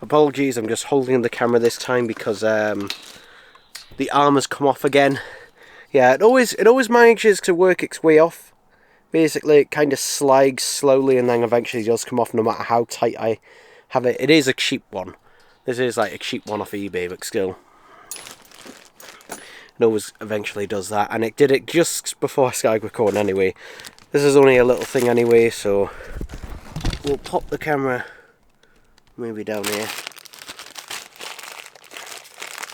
Apologies, I'm just holding the camera this time because the arm has come off again. Yeah, it always manages to work its way off. Basically, it kind of slides slowly and then eventually does come off no matter how tight I have it. It is a cheap one. This is like a cheap one off eBay, but still. It always eventually does that, and it did it just before I started recording anyway. This is only a little thing anyway, so we'll pop the camera maybe down here.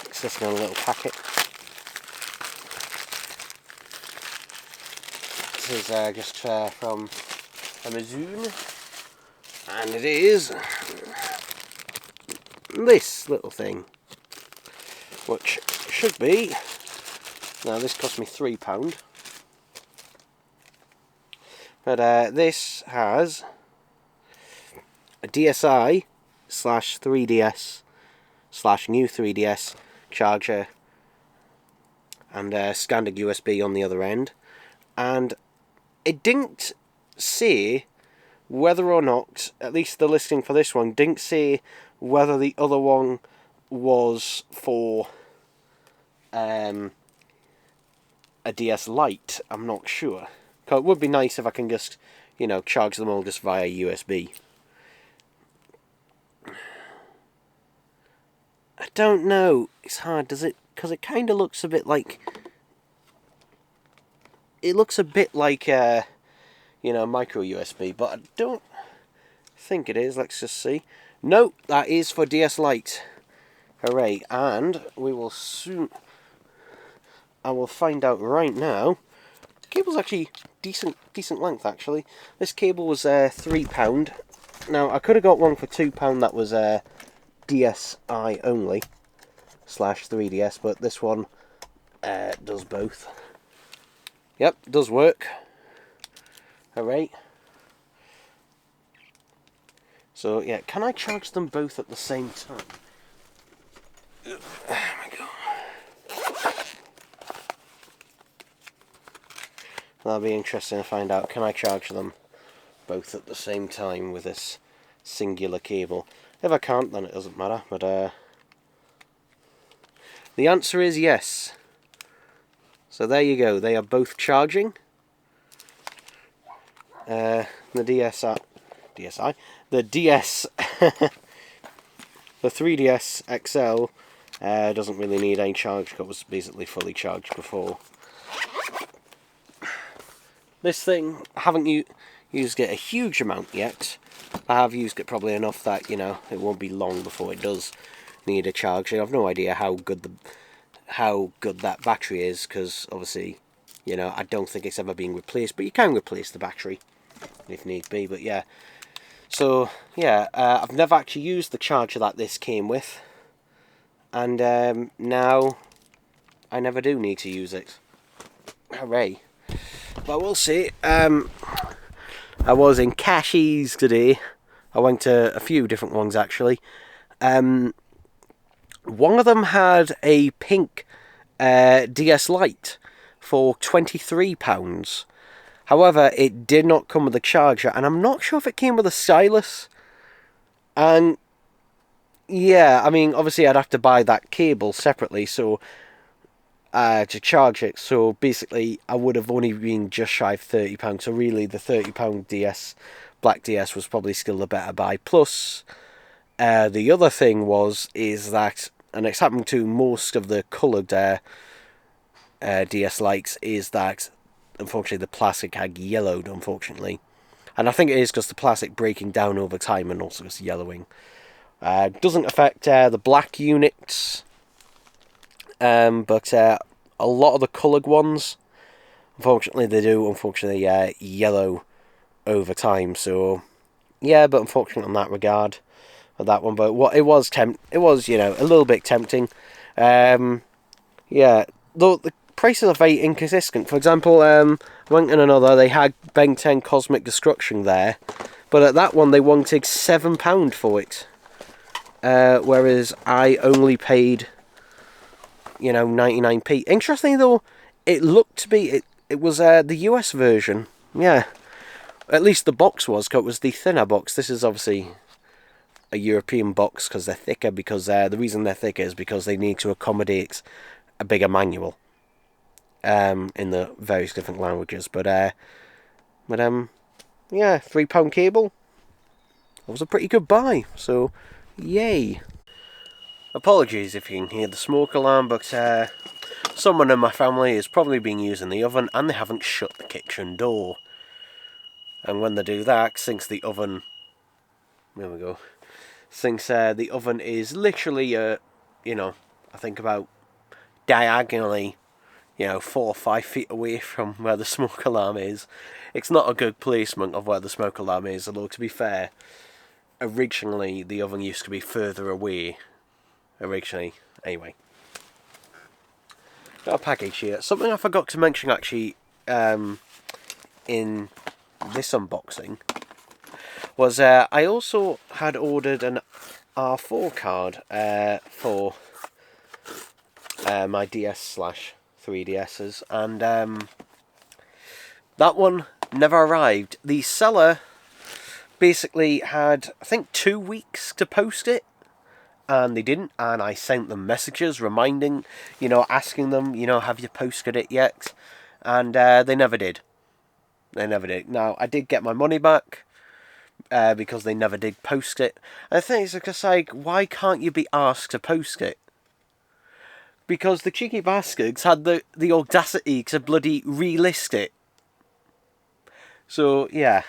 It's just in a little packet. This is just from Amazon, and it is this little thing, which should be, now this cost me £3, but this has a DSi / 3DS / new 3DS charger and a standard USB on the other end, and it didn't say whether or not, at least the listing for this one, didn't say whether the other one was for a DS Lite. I'm not sure. Cause it would be nice if I can just, you know, charge them all just via USB. I don't know. It's hard, does it? Because it kind of looks a bit like... It looks a bit like, you know, micro USB, but I don't think it is. Let's just see. No, that is for DS Lite. Hooray. And we will soon... I will find out right now. The cable's actually decent length, actually. This cable was £3. Now, I could have got one for £2 that was DSi only / 3DS, but this one does both. Yep, does work. Hooray. So, yeah, can I charge them both at the same time? There we go. That'll be interesting to find out. Can I charge them both at the same time with this singular cable? If I can't, then it doesn't matter, but the answer is yes. So there you go, they are both charging. The the DS, the 3DS XL doesn't really need any charge because it was basically fully charged before. This thing, I haven't used it a huge amount yet. I have used it probably enough that, you know, it won't be long before it does need a charge. I have no idea how good that battery is, because obviously, you know, I don't think it's ever been replaced, but you can replace the battery if need be. But yeah, so yeah, I've never actually used the charger that this came with, and now I never do need to use it. Hooray. But we'll see. I was in Cashies today. I went to a few different ones actually. One of them had a pink DS Lite for £23. However, it did not come with a charger, and I'm not sure if it came with a stylus. And yeah, I mean, obviously I'd have to buy that cable separately, so to charge it. So basically, I would have only been just shy of £30. So really, the £30 DS, Black DS, was probably still the better buy. Plus, the other thing is that, and it's happened to most of the coloured DS Lites, is that unfortunately the plastic had yellowed, unfortunately. And I think it is because the plastic breaking down over time and also just yellowing. Doesn't affect the black units, but a lot of the coloured ones, unfortunately they do, yellow over time. So yeah, but unfortunate on that regard. That one, but what it was, you know, a little bit tempting. Yeah, though the prices are very inconsistent. For example, I went in another, they had Ben 10 Cosmic Destruction there, but at that one they wanted £7 for it, whereas I only paid, you know, 99p. Interestingly though, it looked to be, it was the US version. Yeah, at least the box was, because it was the thinner box. This is obviously a European box because they're thicker. Because the reason they're thicker is because they need to accommodate a bigger manual in the various different languages. But yeah, £3 cable. It was a pretty good buy. So, yay. Apologies if you can hear the smoke alarm, but someone in my family has probably been using the oven and they haven't shut the kitchen door. And when they do that, since the oven... There we go. Since the oven is literally, you know, I think about diagonally, 4 or 5 feet away from where the smoke alarm is. It's not a good placement of where the smoke alarm is, although to be fair, originally the oven used to be further away. Anyway. Got a package here. Something I forgot to mention actually in this unboxing was I also had ordered an R4 card for my DS/3DSs, and that one never arrived. The seller basically had, I think, 2 weeks to post it, and they didn't, and I sent them messages reminding, asking them, have you posted it yet? And they never did. Now, I did get my money back, because they never did post it. And the thing is, just like, why can't you be asked to post it? Because the cheeky bastards had the audacity to bloody relist it. So, yeah.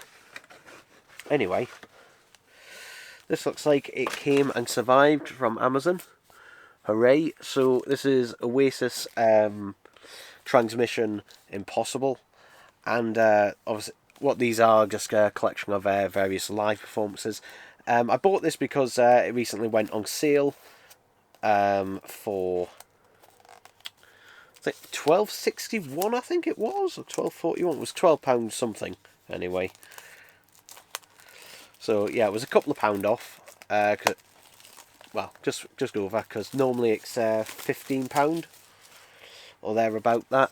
Anyway. This looks like it came and survived from Amazon. Hooray. So this is Oasis Transmission Impossible. And obviously what these are, just a collection of various live performances. I bought this because it recently went on sale for... I think £12.61, I think it was, or £12.41. It was £12 something, anyway. So yeah, it was a couple of pound off. Well, just over, because normally it's £15 or there about that.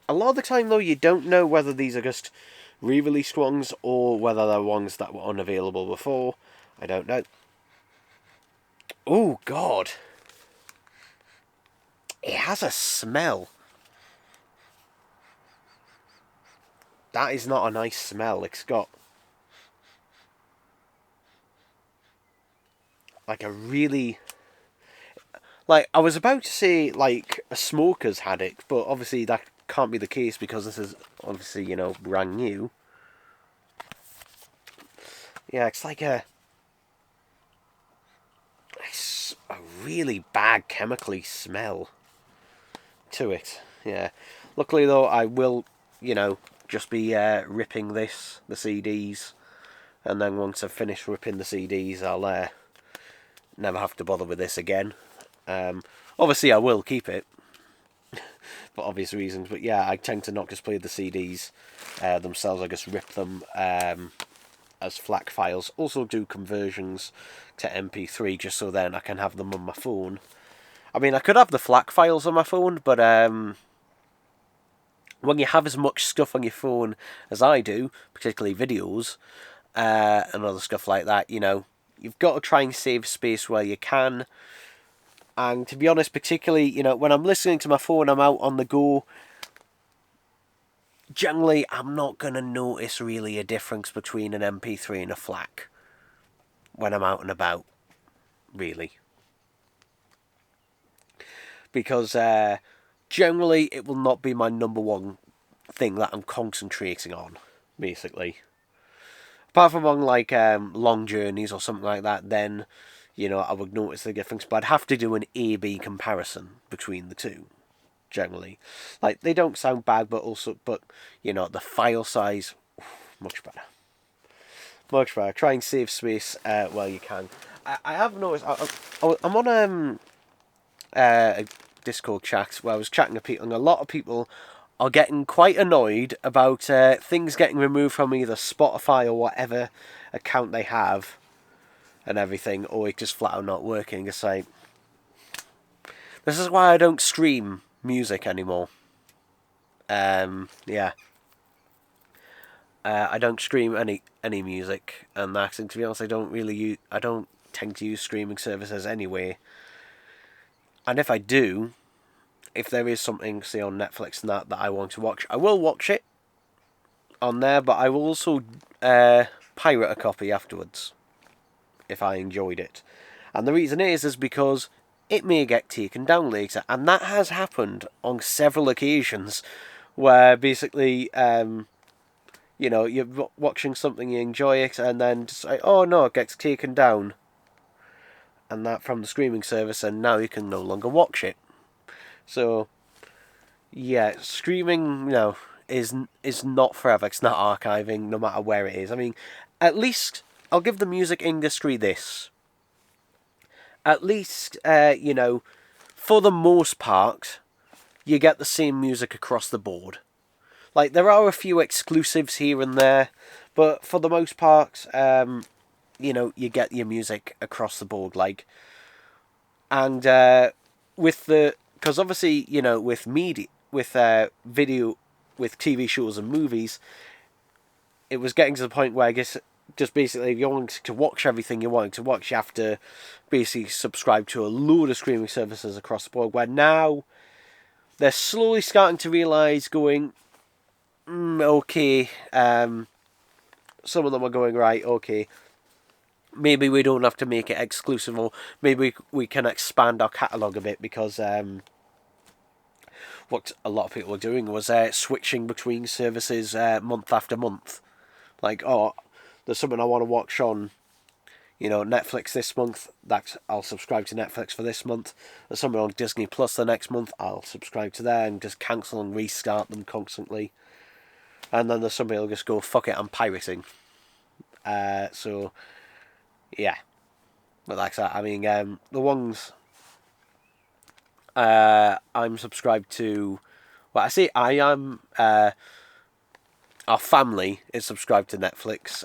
A lot of the time though, you don't know whether these are just re-released ones or whether they're ones that were unavailable before. I don't know. Oh God. It has a smell. That is not a nice smell. It's got like a really... Like, I was about to say, like, a smoker's had it, but obviously that can't be the case because this is obviously, brand new. Yeah, it's like it's a really bad chemically smell to it. Yeah. Luckily though, I will, just be ripping the CDs, and then once I've finished ripping the CDs, I'll never have to bother with this again. Obviously I will keep it for obvious reasons, but yeah, I tend to not just play the CDs themselves. I just rip them as FLAC files. Also do conversions to MP3 just so then I can have them on my phone. I mean, I could have the FLAC files on my phone, but when you have as much stuff on your phone as I do, particularly videos and other stuff like that, you've got to try and save space where you can. And to be honest, particularly, when I'm listening to my phone, I'm out on the go, generally, I'm not going to notice really a difference between an MP3 and a FLAC when I'm out and about, really. Because generally, it will not be my number one thing that I'm concentrating on, basically. Apart from on, like, long journeys or something like that, then... I would notice the difference, but I'd have to do an A/B comparison between the two, generally. Like, they don't sound bad, but the file size, much better. Much better. Try and save space where you can. I have noticed, I'm on a Discord chat where I was chatting to people, and a lot of people are getting quite annoyed about things getting removed from either Spotify or whatever account they have, and everything, or it just flat out not working. It's like, this is why I don't stream music anymore. Yeah. I don't stream any music, and that's, and to be honest, I don't tend to use streaming services anyway. And if I do, if there is something, say on Netflix and that I want to watch, I will watch it on there, but I will also pirate a copy afterwards if I enjoyed it. And the reason is because it may get taken down later, and that has happened on several occasions where basically you're watching something, you enjoy it, and then just like, oh no, it gets taken down, and that from the streaming service, and now you can no longer watch it. So yeah, streaming, is not forever. It's not archiving, no matter where it is. I mean, at least I'll give the music industry this. At least, for the most part, you get the same music across the board. Like, there are a few exclusives here and there, but for the most part, you get your music across the board. Like, and because obviously, with media, with video, with TV shows and movies, it was getting to the point where I guess just basically, if you want to watch everything you want to watch, you have to basically subscribe to a load of streaming services across the board. Where now they're slowly starting to realise, going, okay, some of them are going, right, okay, maybe we don't have to make it exclusive, or maybe we can expand our catalogue a bit, because what a lot of people were doing was switching between services month after month. Like, oh, there's something I want to watch on, Netflix this month, I'll subscribe to Netflix for this month. There's something on Disney Plus the next month, I'll subscribe to there, and just cancel and restart them constantly. And then there's somebody who'll just go, fuck it, I'm pirating. So, yeah. But like that, I mean, the ones I'm subscribed to, well, I say I am, our family is subscribed to Netflix,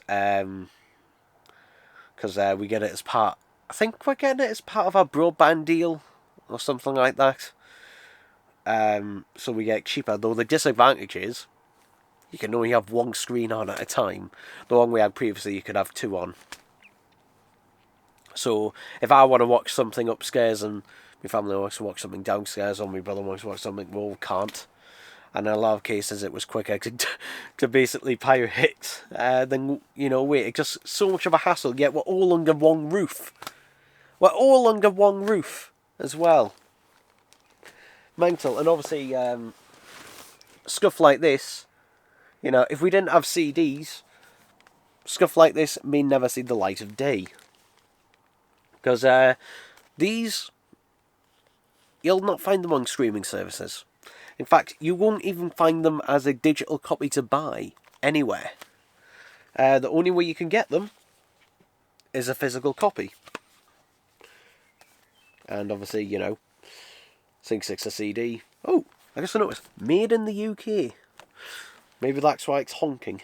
because we get it as part, I think we're getting it as part of our broadband deal, or something like that. So we get cheaper, though the disadvantage is, you can only have one screen on at a time. The one we had previously, you could have two on. So if I want to watch something upstairs and my family wants to watch something downstairs, or my brother wants to watch something, we all can't. And in a lot of cases, it was quicker to basically pirate it than, wait. It's just so much of a hassle, yet we're all under one roof. We're all under one roof as well. Mental. And obviously, stuff like this, if we didn't have CDs, stuff like this may never see the light of day. Because these, you'll not find them on streaming services. In fact, you won't even find them as a digital copy to buy anywhere. The only way you can get them is a physical copy. And obviously, Sing 6 a CD. Oh, I just noticed, made in the UK. Maybe that's why it's honking.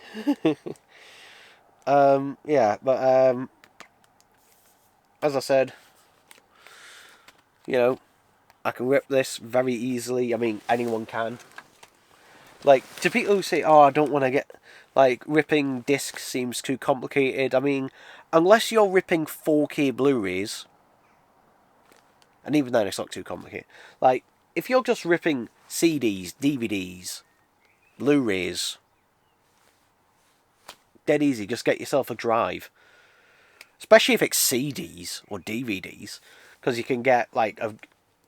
Yeah, but as I said, I can rip this very easily. I mean, anyone can. Like, to people who say, oh, I don't want to get, like, ripping discs seems too complicated. I mean, unless you're ripping 4K Blu-rays, and even then it's not too complicated. Like, if you're just ripping CDs, DVDs, Blu-rays, dead easy, just get yourself a drive. Especially if it's CDs or DVDs, because you can get, like,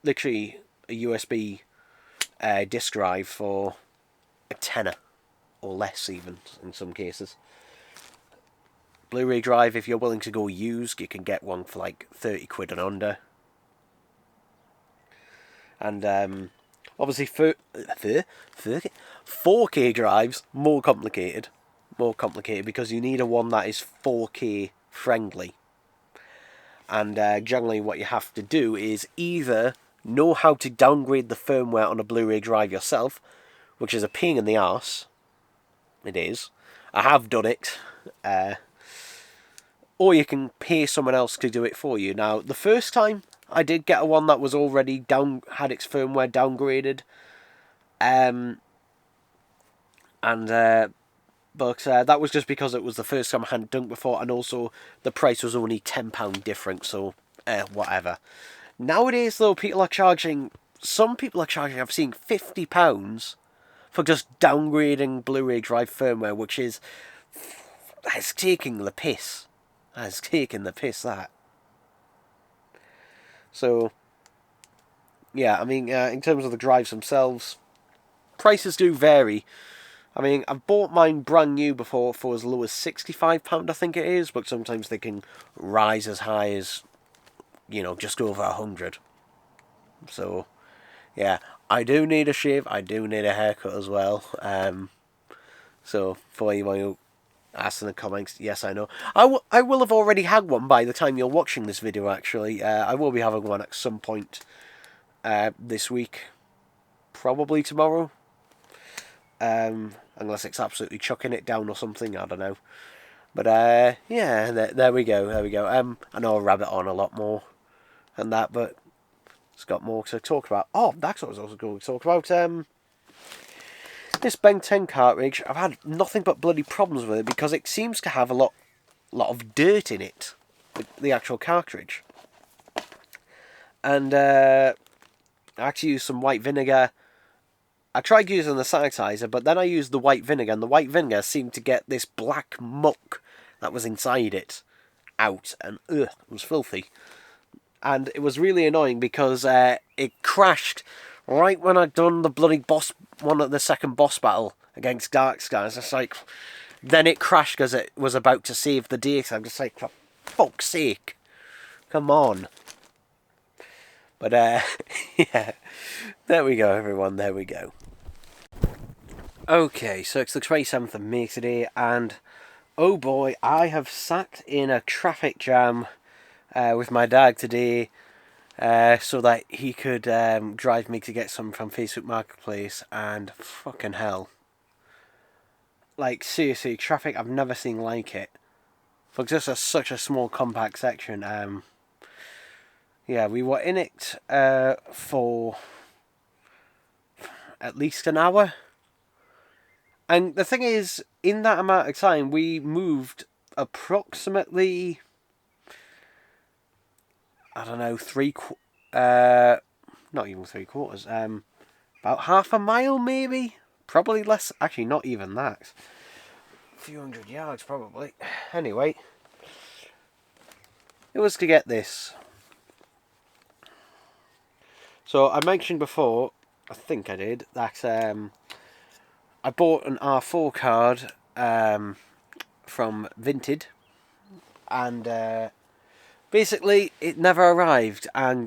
literally a USB disc drive for a tenner, or less even, in some cases. Blu-ray drive, if you're willing to go used, you can get one for like 30 quid and under. And obviously 4K drives, more complicated. Because you need a one that is 4K friendly. And generally what you have to do is either know how to downgrade the firmware on a Blu-ray drive yourself, which is a pain in the arse. It is. I have done it. Or you can pay someone else to do it for you. Now, the first time I did get one that was already had its firmware downgraded. But that was just because it was the first time I hadn't done it before, and also the price was only £10 different, so whatever. Nowadays, though, some people are charging, I've seen £50 for just downgrading Blu-ray drive firmware, which is, that's taking the piss. That's taking the piss, that. So, yeah, I mean, in terms of the drives themselves, prices do vary. I mean, I've bought mine brand new before for as low as £65, I think it is, but sometimes they can rise as high as, just over 100. So, yeah, I do need a shave, I do need a haircut as well. So, for you ask in the comments, yes, I know. I will have already had one by the time you're watching this video, actually. I will be having one at some point this week. Probably tomorrow. Unless it's absolutely chucking it down or something, I don't know. But, yeah, there we go, there we go. I know I'll rabbit on a lot more and that, but it's got more to talk about. Oh, that's what I was also going to talk about. This Ben 10 cartridge, I've had nothing but bloody problems with it because it seems to have a lot of dirt in it, the actual cartridge. And I actually used some white vinegar. I tried using the sanitizer, but then I used the white vinegar, and the white vinegar seemed to get this black muck that was inside it out, and it was filthy. And it was really annoying because it crashed right when I'd done the bloody the second boss battle against Dark Skies. It's like, then it crashed because it was about to save the data. I'm just like, for fuck's sake, come on. But yeah, there we go, everyone. There we go. Okay, so it's the 27th of May today, and oh boy, I have sat in a traffic jam with my dad today. So that he could drive me to get some from Facebook Marketplace, and fucking hell. Like, seriously, traffic, I've never seen like it. For just such a small, compact section. Yeah, we were in it for at least an hour. And the thing is, in that amount of time, we moved approximately, I don't know, not even 3/4, about half a mile maybe? Probably less, actually not even that. A few hundred yards probably. Anyway, it was to get this. So I mentioned before, I think I did, that I bought an R4 card from Vinted, and basically it never arrived, and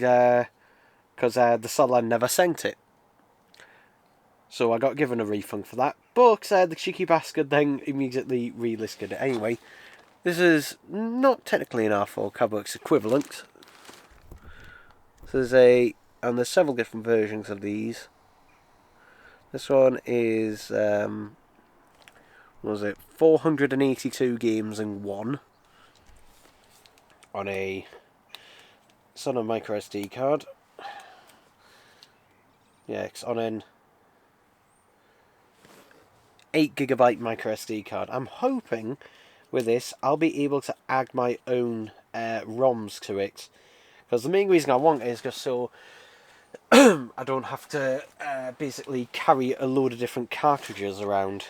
because the seller never sent it. So I got given a refund for that, but the cheeky bastard then immediately relisted it. Anyway, this is not technically an R4 card, but it's equivalent. So there's several different versions of these. This one is, what was it, 482 games in one, on a micro SD card. Yeah, it's on an 8GB micro SD card. I'm hoping with this I'll be able to add my own ROMs to it, because the main reason I want it is just so I don't have to basically carry a load of different cartridges around.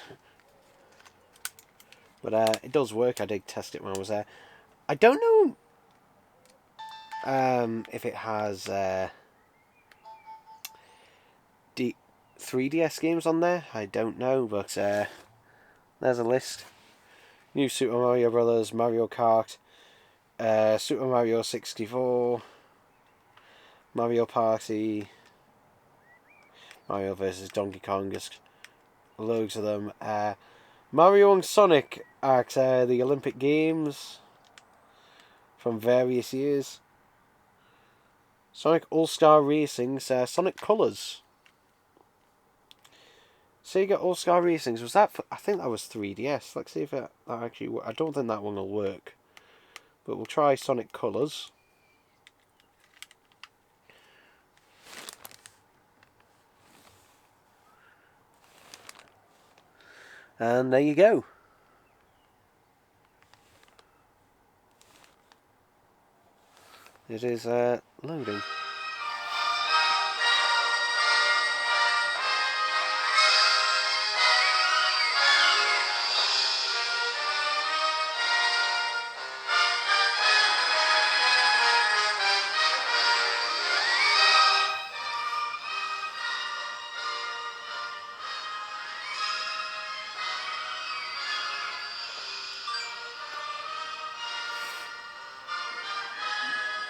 But it does work. I did test it when I was there. I don't know if it has 3DS games on there. I don't know, but there's a list. New Super Mario Brothers, Mario Kart, Super Mario 64, Mario Party, Mario vs Donkey Kong, just loads of them. Mario and Sonic at the Olympic Games from various years. Sonic All-Star Racing's Sonic Colors. Sega All-Star Racings, was that I think that was 3DS. Let's see if that actually I don't think that one will work. But we'll try Sonic Colors. And there you go. It is loading.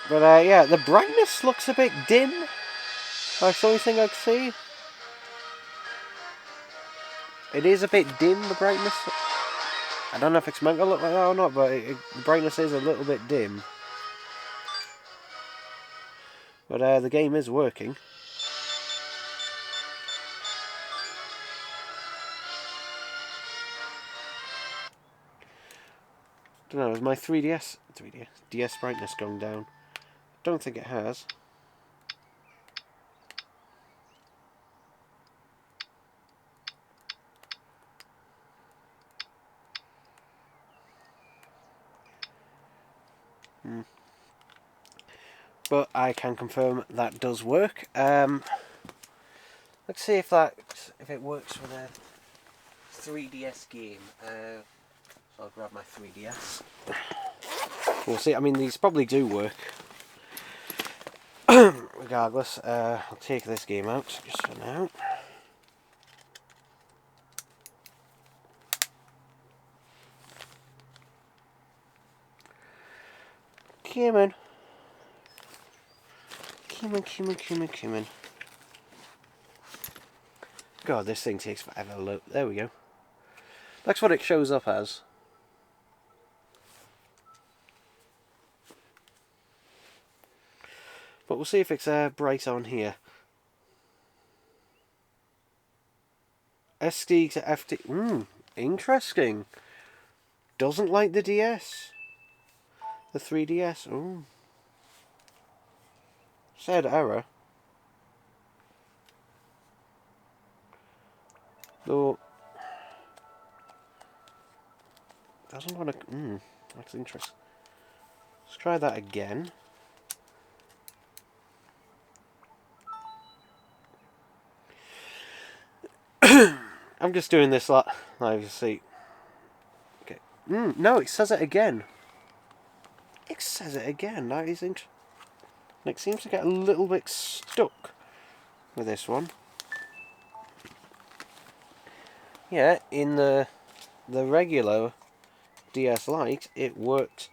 But yeah, the brightness looks a bit dim. That's the only thing I can see. It is a bit dim, the brightness. I don't know if it's meant to look like that or not, but the brightness is a little bit dim. But the game is working. Don't know, is my 3DS DS brightness going down? Don't think it has. But I can confirm that does work. Let's see if it works with a 3DS game. So I'll grab my 3DS. We'll see. I mean, these probably do work. Regardless, I'll take this game out just for now. Come on. Come on. God, this thing takes forever to load. There we go. That's what it shows up as. But we'll see if it's bright on here. SD to FD. Interesting. Doesn't like the DS. The 3DS. Ooh. Said error. Though. Doesn't want to. That's interesting. Let's try that again. I'm just doing this like you see. Okay. No, it says it again. It says it again. That is interesting. It seems to get a little bit stuck with this one. Yeah, in the regular DS Lite, it worked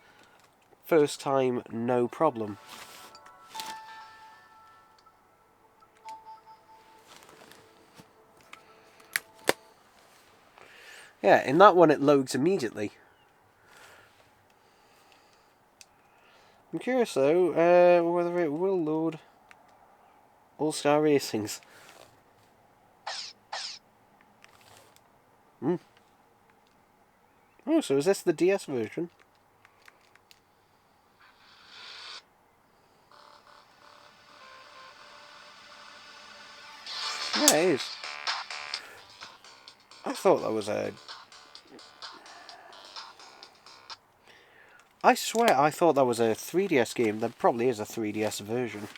first time, no problem. Yeah, in that one it loads immediately. I'm curious though whether it will load All-Star Racings. Oh, so is this the DS version? Yeah, it is. I thought that was a... I swear I thought that was a 3DS game. There probably is a 3DS version.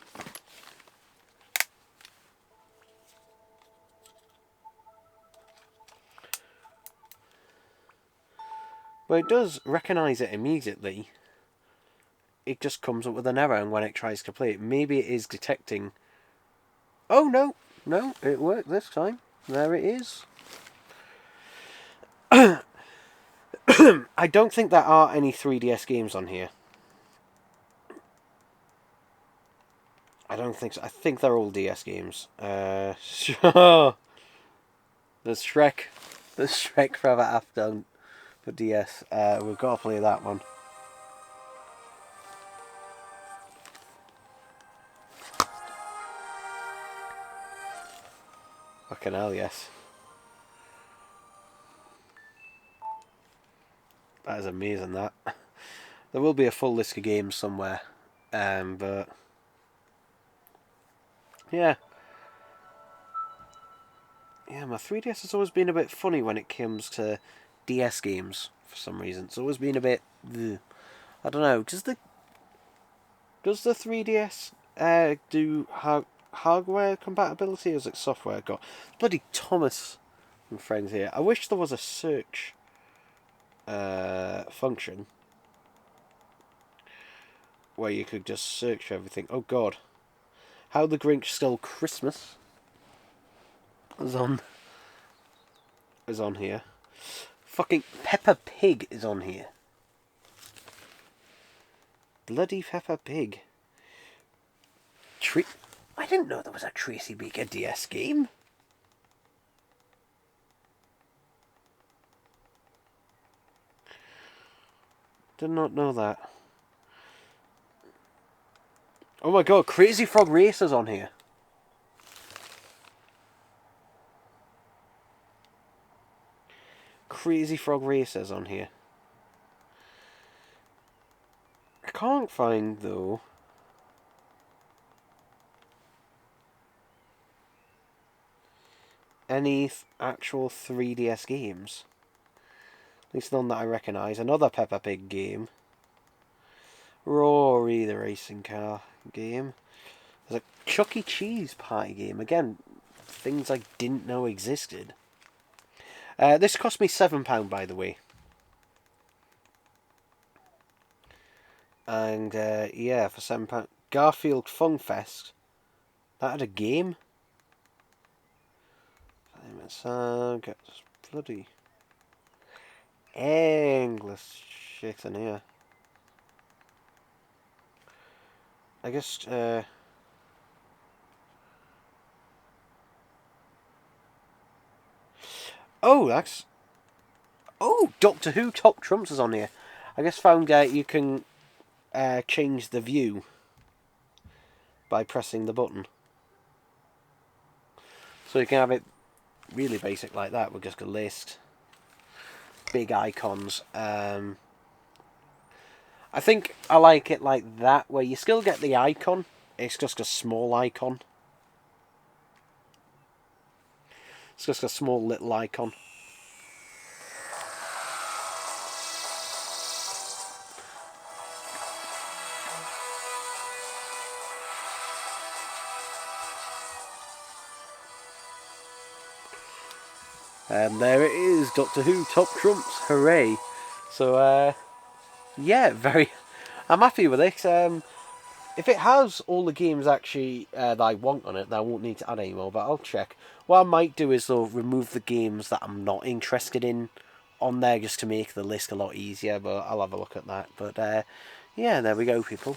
But it does recognise it immediately. It just comes up with an error when it tries to play it. Maybe it is detecting... Oh, no. No, it worked this time. There it is. I don't think there are any 3DS games on here. I don't think so. I think they're all DS games. Sure. There's Shrek. There's Shrek Forever After for DS. We've got to play that one. Fucking hell, yes. That is amazing, that. There will be a full list of games somewhere. But... yeah. Yeah, my 3DS has always been a bit funny when it comes to DS games for some reason. It's always been a bit... Ugh. I don't know. Does the 3DS do hardware compatibility, or is it software? Got bloody Thomas and friends here. I wish there was a search function where you could just search for everything. Oh God, How the Grinch Stole Christmas is on here. Fucking Peppa Pig is on here. Bloody Peppa Pig. I didn't know there was a Tracy Baker DS game. Did not know that. Oh my God, Crazy Frog Racer's on here. Crazy Frog Racer's on here. I can't find, though, any actual 3DS games. At least none that I recognise. Another Peppa Pig game. Rory the racing car game. There's a Chuck E. Cheese party game. Again, things I didn't know existed. This cost me £7, by the way. And, yeah, for £7. Garfield Fun Fest. That had a game? Get bloody English shit in here. I guess, oh, that's... Oh, Doctor Who Top Trumps is on here. I just found out you can change the view by pressing the button. So you can have it really basic like that with just a list. Big icons. I think I like it like that, where you still get the icon. It's just a small icon. It's just a small little icon. And there it is, Doctor Who Top Trumps, hooray! So, yeah, I'm happy with this. If it has all the games actually that I want on it, then I won't need to add any more, but I'll check. What I might do is, though, remove the games that I'm not interested in on there, just to make the list a lot easier, but I'll have a look at that. But, yeah, there we go, people.